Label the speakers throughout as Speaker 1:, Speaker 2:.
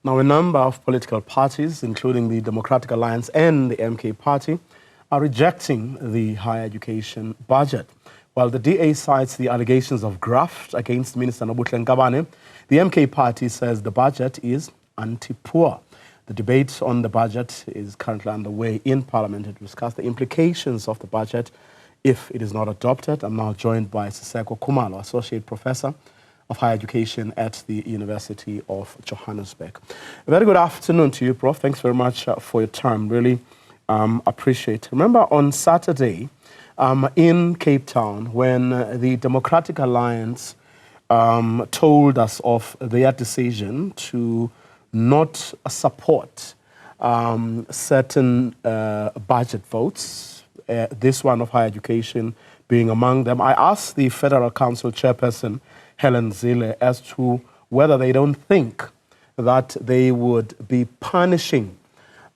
Speaker 1: Now, a number of political parties, including the Democratic Alliance and the MK Party, are rejecting the higher education budget. While the DA cites the allegations of graft against Minister Nobuhle Nkabane, the MK Party says the budget is anti-poor. The debate on the budget is currently underway in Parliament to discuss the implications of the budget if it is not adopted. I'm now joined by Siseko Kumalo, Associate Professor of Higher Education at the University of Johannesburg. A very good afternoon to you, Prof. Thanks very much for your time. Really appreciate it. Remember on Saturday in Cape Town when the Democratic Alliance told us of their decision to not support certain budget votes, this one of higher education being among them. I asked the Federal Council Chairperson, Helen Zille, as to whether they don't think that they would be punishing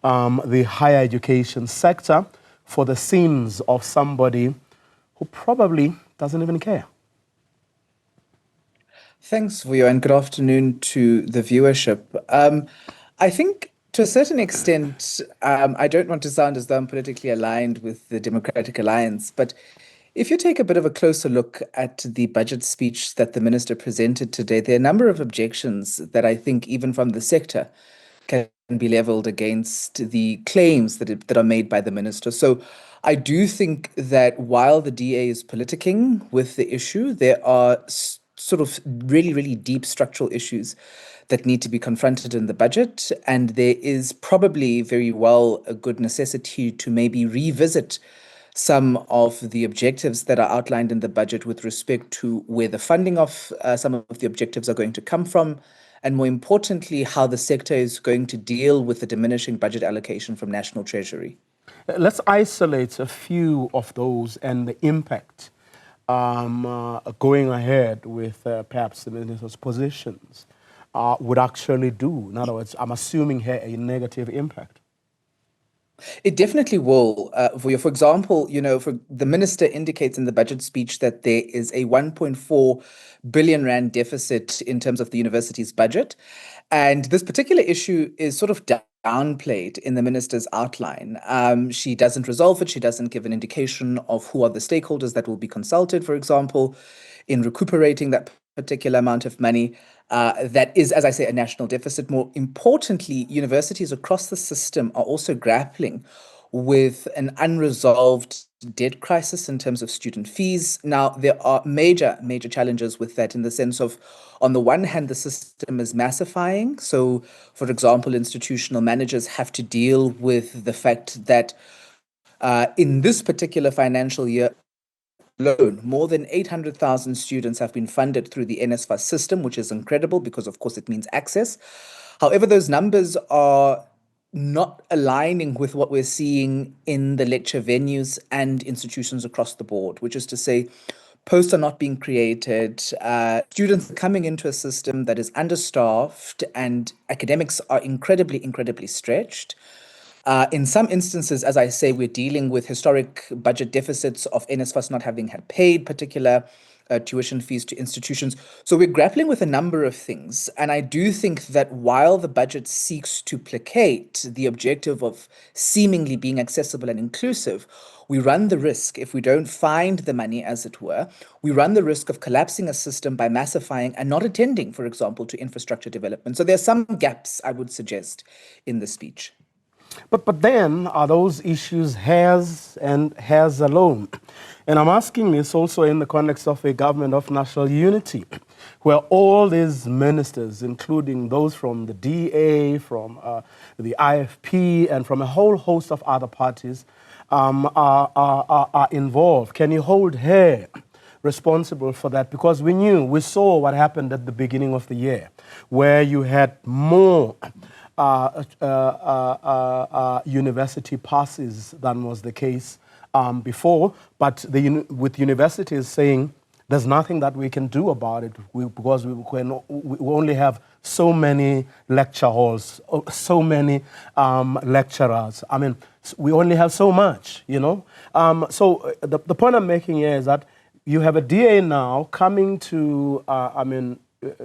Speaker 1: the higher education sector for the sins of somebody who probably doesn't even care.
Speaker 2: Thanks, Vuyo, and good afternoon to the viewership. I think to a certain extent, I don't want to sound as though I'm politically aligned with the Democratic Alliance, but if you take a bit of a closer look at the budget speech that the minister presented today, there are a number of objections that I think even from the sector can be leveled against the claims that are made by the minister. So I do think that while the DA is politicking with the issue, there are sort of really, really deep structural issues that need to be confronted in the budget. And there is probably very well a good necessity to maybe revisit some of the objectives that are outlined in the budget with respect to where the funding of some of the objectives are going to come from, and more importantly, how the sector is going to deal with the diminishing budget allocation from National Treasury.
Speaker 1: Let's isolate a few of those and the impact going ahead with perhaps the minister's positions would actually do. In other words, I'm assuming here a negative impact.
Speaker 2: It definitely will. For example, for the minister indicates in the budget speech that there is a 1.4 billion rand deficit in terms of the university's budget. And this particular issue is sort of downplayed in the minister's outline. She doesn't resolve it. She doesn't give an indication of who are the stakeholders that will be consulted, for example, in recuperating that particular amount of money. That is, as I say, a national deficit. More importantly, universities across the system are also grappling with an unresolved debt crisis in terms of student fees. Now, there are major challenges with that in the sense of, on the one hand, the system is massifying. So, for example, institutional managers have to deal with the fact that in this particular financial year alone, more than 800,000 students have been funded through the NSFAS system, which is incredible because, of course, it means access. However, those numbers are not aligning with what we're seeing in the lecture venues and institutions across the board, which is to say, posts are not being created, students are coming into a system that is understaffed, and academics are incredibly stretched. In some instances, as I say, we're dealing with historic budget deficits of NSFAS not having had paid particular tuition fees to institutions. So we're grappling with a number of things. And I do think that while the budget seeks to placate the objective of seemingly being accessible and inclusive, we run the risk, if we don't find the money, as it were, we run the risk of collapsing a system by massifying and not attending, for example, to infrastructure development. So there are some gaps, I would suggest, in the speech.
Speaker 1: But then are those issues hers and hers alone? And I'm asking this also in the context of a government of national unity, where all these ministers, including those from the DA, from the IFP, and from a whole host of other parties, are involved. Can you hold her responsible for that? Because we saw what happened at the beginning of the year, where you had more university passes than was the case before, but with universities saying there's nothing that we can do about it because we only have so many lecture halls, so many lecturers. I mean, we only have so much, So the point I'm making here is that you have a DA now coming to,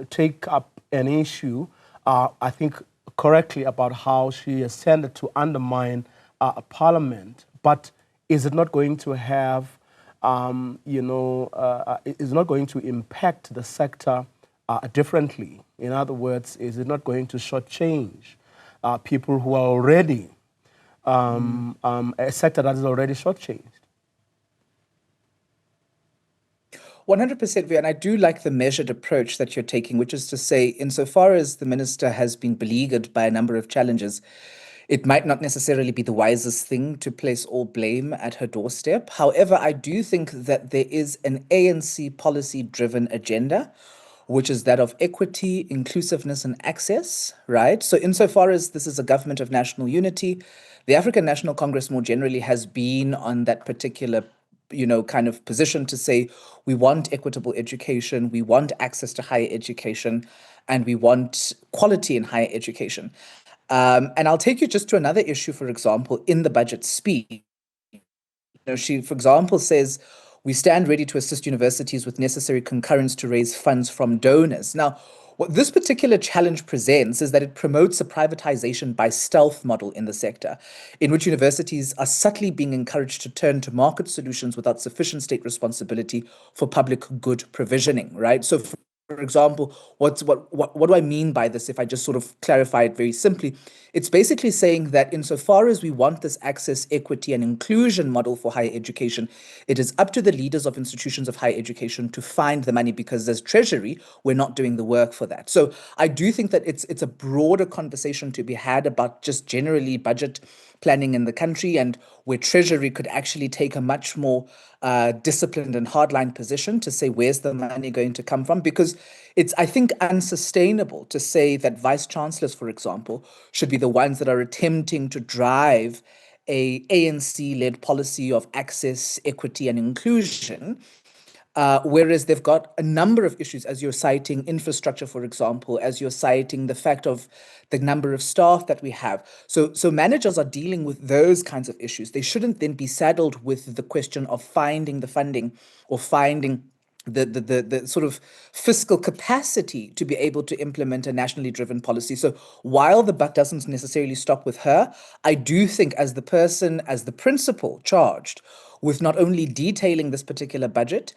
Speaker 1: take up an issue, I think, correctly about how she has tended to undermine Parliament, but is it not going to have, is not going to impact the sector differently? In other words, is it not going to shortchange people who are already, a sector that is already shortchanged?
Speaker 2: 100%, and I do like the measured approach that you're taking, which is to say, insofar as the minister has been beleaguered by a number of challenges, it might not necessarily be the wisest thing to place all blame at her doorstep. However, I do think that there is an ANC policy-driven agenda, which is that of equity, inclusiveness, and access, right? So insofar as this is a government of national unity, the African National Congress more generally has been on that particular kind of position to say we want equitable education, we want access to higher education, and we want quality in higher education. And I'll take you just to another issue, for example, in the budget speech. She, for example, says, we stand ready to assist universities with necessary concurrence to raise funds from donors. Now, what this particular challenge presents is that it promotes a privatization by stealth model in the sector, in which universities are subtly being encouraged to turn to market solutions without sufficient state responsibility for public good provisioning, right? So, for example, what do I mean by this? If I just sort of clarify it very simply, it's basically saying that insofar as we want this access, equity, and inclusion model for higher education, it is up to the leaders of institutions of higher education to find the money, because as Treasury, we're not doing the work for that. So I do think that it's a broader conversation to be had about just generally budget planning in the country, and where Treasury could actually take a much more disciplined and hardline position to say where's the money going to come from, because it's, I think, unsustainable to say that vice chancellors, for example, should be the ones that are attempting to drive a ANC-led policy of access, equity, and inclusion. Whereas they've got a number of issues, as you're citing infrastructure, for example, as you're citing the fact of the number of staff that we have. So managers are dealing with those kinds of issues. They shouldn't then be saddled with the question of finding the funding or finding the sort of fiscal capacity to be able to implement a nationally driven policy. So while the buck doesn't necessarily stop with her, I do think as the person, as the principal charged with not only detailing this particular budget,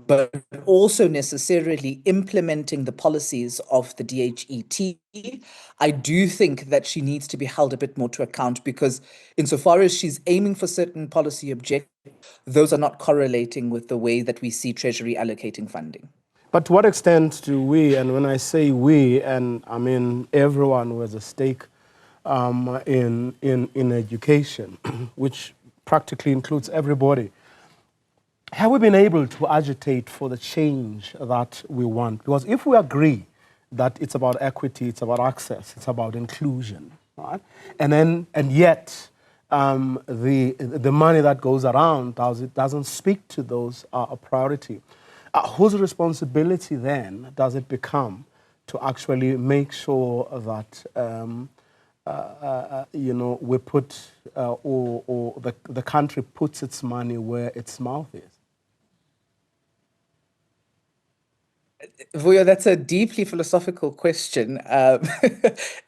Speaker 2: but also necessarily implementing the policies of the DHET, I do think that she needs to be held a bit more to account, because insofar as she's aiming for certain policy objectives, those are not correlating with the way that we see Treasury allocating funding.
Speaker 1: But to what extent do we, and when I say we, and I mean everyone who has a stake in education, which practically includes everybody, have we been able to agitate for the change that we want? Because if we agree that it's about equity, it's about access, it's about inclusion, right? And yet the money that goes around doesn't speak to those priority. Whose responsibility then does it become to actually make sure that we put or the country puts its money where its mouth is?
Speaker 2: Vuyo, that's a deeply philosophical question,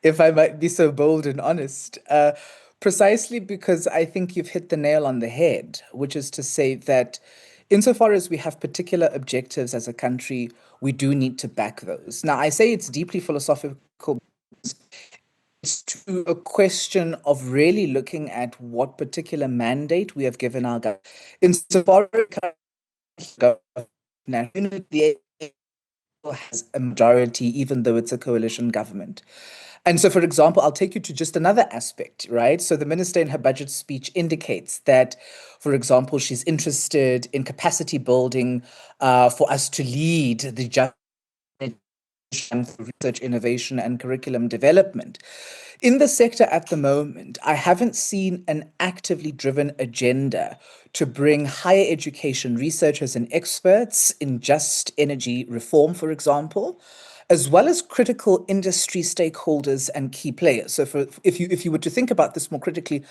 Speaker 2: if I might be so bold and honest, precisely because I think you've hit the nail on the head, which is to say that insofar as we have particular objectives as a country, we do need to back those. Now, I say it's deeply philosophical. It's to a question of really looking at what particular mandate we have given our government. Insofar as the has a majority, even though it's a coalition government. And so, for example, I'll take you to just another aspect, right? So the minister in her budget speech indicates that, for example, she's interested in capacity building for us to lead the research, innovation, and curriculum development. In the sector at the moment, I haven't seen an actively driven agenda to bring higher education researchers and experts in just energy reform, for example, as well as critical industry stakeholders and key players. So if you were to think about this more critically,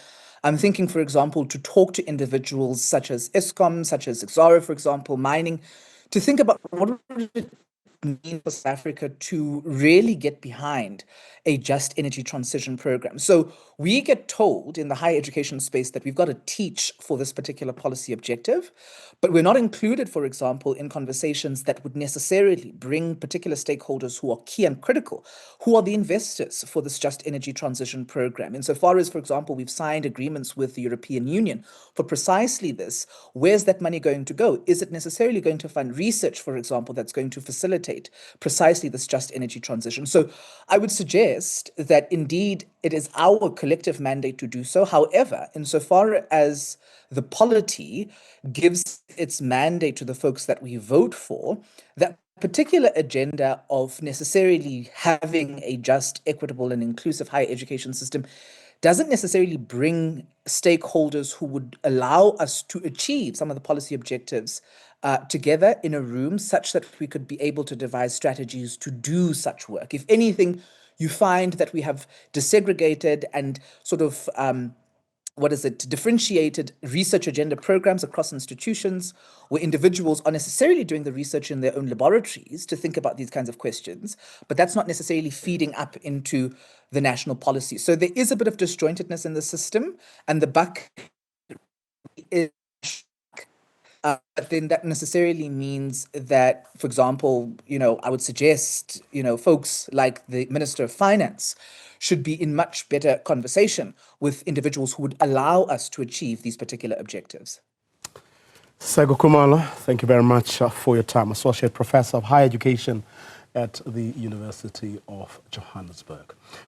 Speaker 2: I'm thinking, for example, to talk to individuals such as Eskom, such as Exxaro, for example, mining, to think about what would it mean for South Africa to really get behind a just energy transition program? So we get told in the higher education space that we've got to teach for this particular policy objective, but we're not included, for example, in conversations that would necessarily bring particular stakeholders who are key and critical, who are the investors for this just energy transition program. Insofar as, for example, we've signed agreements with the European Union for precisely this, where's that money going to go? Is it necessarily going to fund research, for example, that's going to facilitate precisely this just energy transition? So I would suggest that indeed it is our collective mandate to do so. However, insofar as the polity gives its mandate to the folks that we vote for, that particular agenda of necessarily having a just, equitable, and inclusive higher education system doesn't necessarily bring stakeholders who would allow us to achieve some of the policy objectives together in a room such that we could be able to devise strategies to do such work. If anything, you find that we have desegregated and sort of differentiated research agenda programs across institutions where individuals are necessarily doing the research in their own laboratories to think about these kinds of questions, but that's not necessarily feeding up into the national policy. So there is a bit of disjointedness in the system, and the buck is but then that necessarily means that, for example, I would suggest, folks like the Minister of Finance should be in much better conversation with individuals who would allow us to achieve these particular objectives.
Speaker 1: Siseko Kumalo, thank you very much for your time. Associate Professor of Higher Education at the University of Johannesburg.